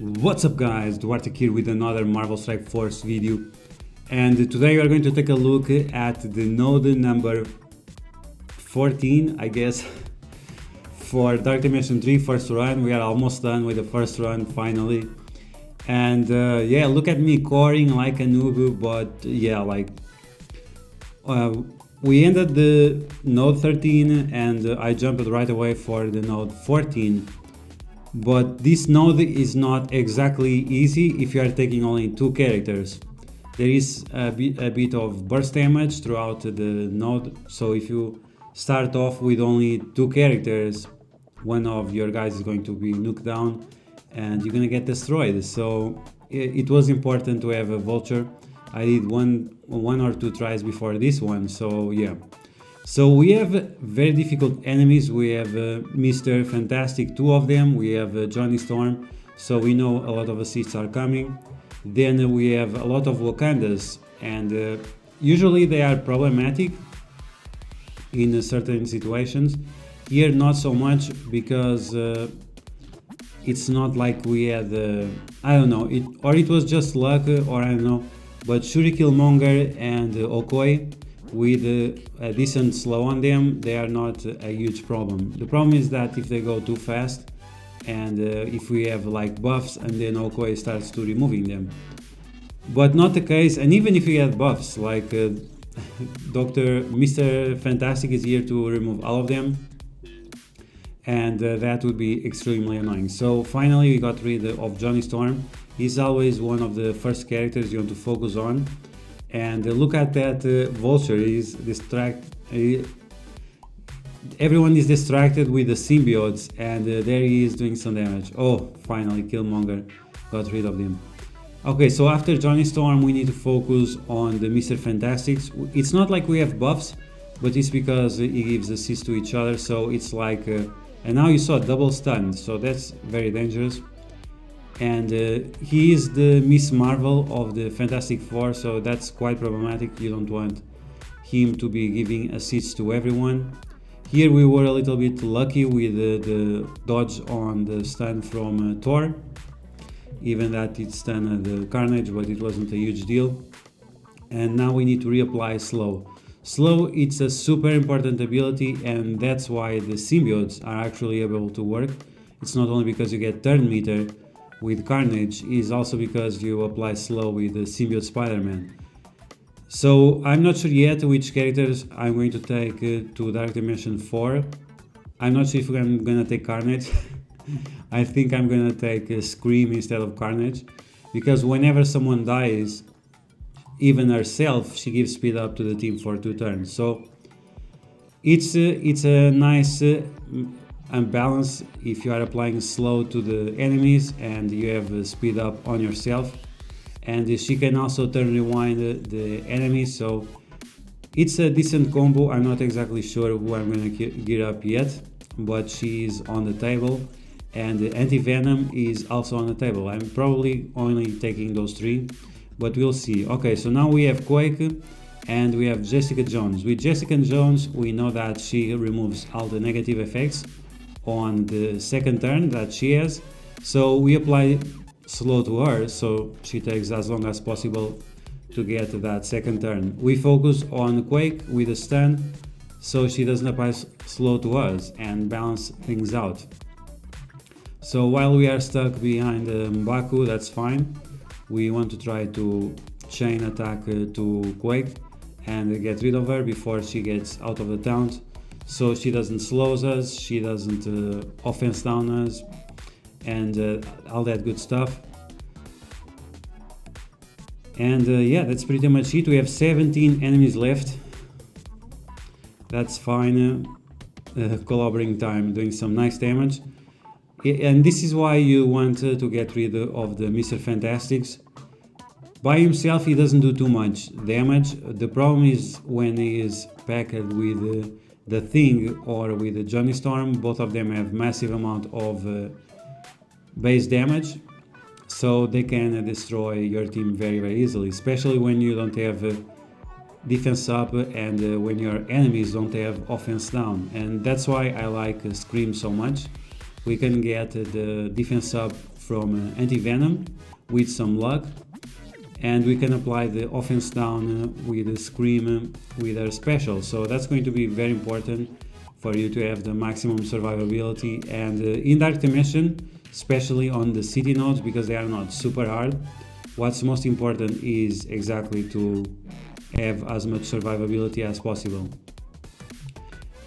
What's up guys, Duarte here with another Marvel Strike Force video, and today we are going to take a look at the node number 14, I guess, for Dark Dimension 3 first run. We are almost done with the first run finally, and yeah, look at me coring like a noob, but yeah, we ended the node 13 and I jumped right away for the node 14. But this node is not exactly easy if you are taking only 2 characters. There is a bit of burst damage throughout the node, so if you start off with only 2 characters, one of your guys is going to be nuked down and you're gonna get destroyed. So it was important to have a vulture. I did one or 2 tries before this one, so yeah. So we have very difficult enemies. We have Mr. Fantastic, 2 of them. We have Johnny Storm, so we know a lot of assists are coming. Then we have a lot of Wakandas, and usually they are problematic in certain situations. Here not so much, because it's not like we had, I don't know, it was just luck, or I don't know. But Shuri Killmonger and Okoye, with a decent slow on them, they are not a huge problem. The problem is that if they go too fast, and if we have like buffs and then Okoye starts to removing them. But not the case, and even if we have buffs, like Mr. Fantastic is here to remove all of them, and that would be extremely annoying. So finally we got rid of Johnny Storm. He's always one of the first characters you want to focus on. And look at that vulture, is everyone is distracted with the symbiotes, and there he is doing some damage. Oh, finally Killmonger got rid of him. Okay, so after Johnny Storm we need to focus on the Mr. Fantastics. It's not like we have buffs, but it's because he gives assists to each other, so it's like and now you saw double stun, so that's very dangerous. And he is the Miss Marvel of the Fantastic Four, so that's quite problematic. You don't want him to be giving assists to everyone. Here we were a little bit lucky with the dodge on the stun from Thor, even that it stunned the Carnage, but it wasn't a huge deal. And now we need to reapply Slow. Slow, it's a super important ability, and that's why the symbiotes are actually able to work. It's not only because you get turn meter with Carnage, is also because you apply slow with the symbiote Spider-Man. So I'm not sure yet which characters I'm going to take to Dark Dimension 4. I'm not sure if I'm gonna take Carnage. I think I'm gonna take Scream instead of Carnage, because whenever someone dies, even herself, she gives speed up to the team for 2 turns. So it's a nice unbalance if you are applying slow to the enemies and you have speed up on yourself, and she can also turn rewind the enemies, so it's a decent combo. I'm not exactly sure who I'm gonna gear up yet, but she is on the table, and Anti-Venom is also on the table. I'm probably only taking those 3, but we'll see. Okay, so now we have Quake and we have Jessica Jones. With Jessica Jones we know that she removes all the negative effects on the second turn that she has, so we apply slow to her, so she takes as long as possible to get that second turn. We focus on Quake with a stun, so she doesn't apply slow to us, and balance things out. So while we are stuck behind M'Baku, that's fine. We want to try to chain attack to Quake and get rid of her before she gets out of the taunt, so she doesn't slow us, she doesn't offense down us, and all that good stuff. And yeah, that's pretty much it. We have 17 enemies left. That's fine. Collaborating time, doing some nice damage. And this is why you want to get rid of the Mr. Fantastics. By himself he doesn't do too much damage. The problem is when he is packed with the Thing or with the Johnny Storm. Both of them have massive amount of base damage, so they can destroy your team very easily, especially when you don't have defense up and when your enemies don't have offense down. And that's why I like Scream so much. we can get the defense up from anti-venom with some luck, and we can apply the offense down with a scream with our special. So that's going to be very important for you to have the maximum survivability. And in Dark Dimension, especially on the city nodes, because they are not super hard, what's most important is exactly to have as much survivability as possible.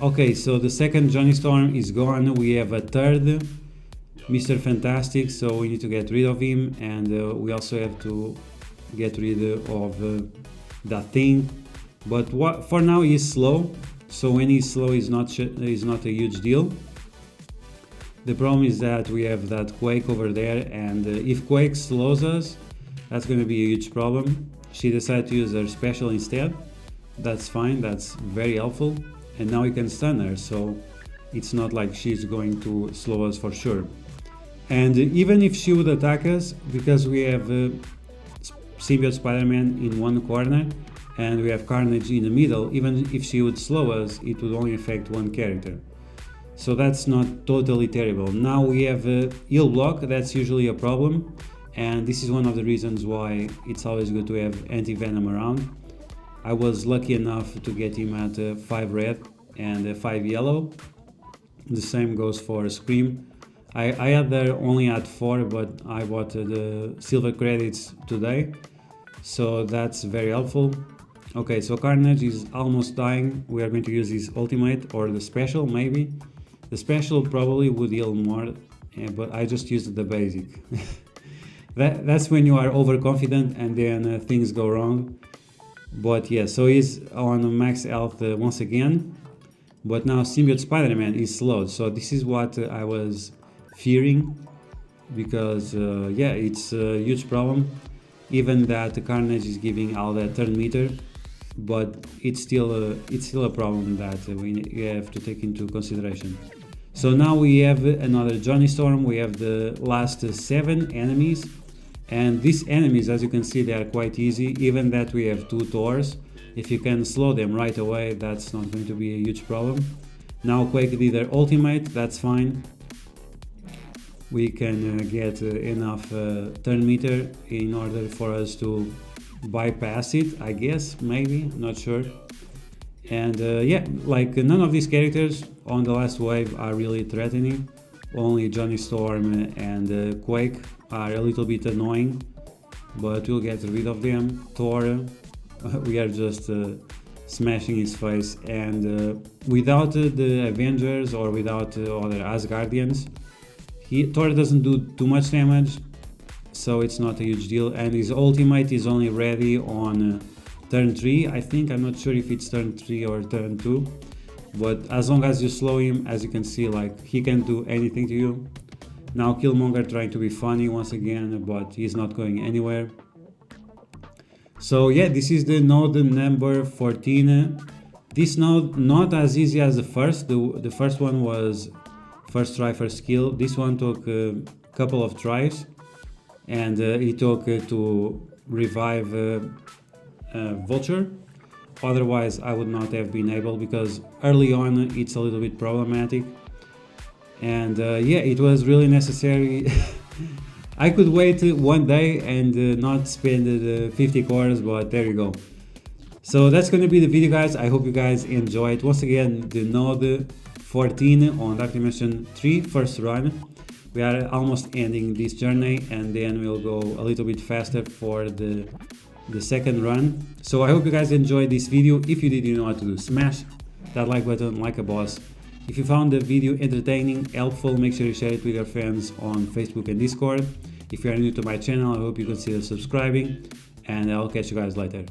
Okay, so the second Johnny Storm is gone. We have a third Mr. Fantastic, so we need to get rid of him, and we also have to get rid of that thing. But for now he's slow, so when he's slow is not a huge deal. The problem is that we have that Quake over there, and if Quake slows us, that's going to be a huge problem. She decided to use her special instead. That's fine, that's very helpful, and now we can stun her, so it's not like she's going to slow us for sure. And even if she would attack us, because we have Symbiote Spider-Man in one corner and we have Carnage in the middle, even if she would slow us, it would only affect one character. So that's not totally terrible. Now we have a heal block, that's usually a problem, and this is one of the reasons why it's always good to have anti-venom around. I was lucky enough to get him at 5 red and 5 yellow. The same goes for Scream. I had there only at 4, but I bought the silver credits today, so that's very helpful. Okay, so Carnage is almost dying. We are going to use his ultimate or the special, maybe. The special probably would heal more, but I just used the basic. That's when you are overconfident and then things go wrong. But yeah, so he's on max health once again, but now Symbiote Spider-Man is slowed, so this is what I was fearing, because yeah, it's a huge problem. Even that the Carnage is giving all that turn meter, but it's still a problem that we have to take into consideration. So now we have another Johnny Storm. We have the last 7 enemies, and these enemies, as you can see, they are quite easy. Even that we have 2 Thors, if you can slow them right away, that's not going to be a huge problem. Now Quake did their ultimate, that's fine. We can get enough turn meter in order for us to bypass it, I guess, maybe, not sure. And yeah, like none of these characters on the last wave are really threatening. Only Johnny Storm and Quake are a little bit annoying, but we'll get rid of them. Thor, we are just smashing his face, and without the Avengers or without other Asgardians, Thor doesn't do too much damage, so it's not a huge deal. And his ultimate is only ready on turn 3, I think. I'm not sure if it's turn 3 or turn 2, but as long as you slow him, as you can see, like, he can do anything to you. Now Killmonger trying to be funny once again, but he's not going anywhere. So yeah, this is the node number 14. This node not as easy as the first. The first one was first try, first kill. This one took a couple of tries, and it took to revive Vulture. Otherwise I would not have been able, because early on it's a little bit problematic. And yeah, it was really necessary. I could wait one day and not spend the 50 cores, but there you go. So that's going to be the video, guys. I hope you guys enjoyed. Once again, the node 14 on Dark Dimension 3 first run. We are almost ending this journey, and then we'll go a little bit faster for the second run. So I hope you guys enjoyed this video. If you did, you know what to do. Smash that like button like a boss. If you found the video entertaining, helpful, make sure you share it with your friends on Facebook and Discord. If you are new to my channel, I hope you consider subscribing, and I'll catch you guys later.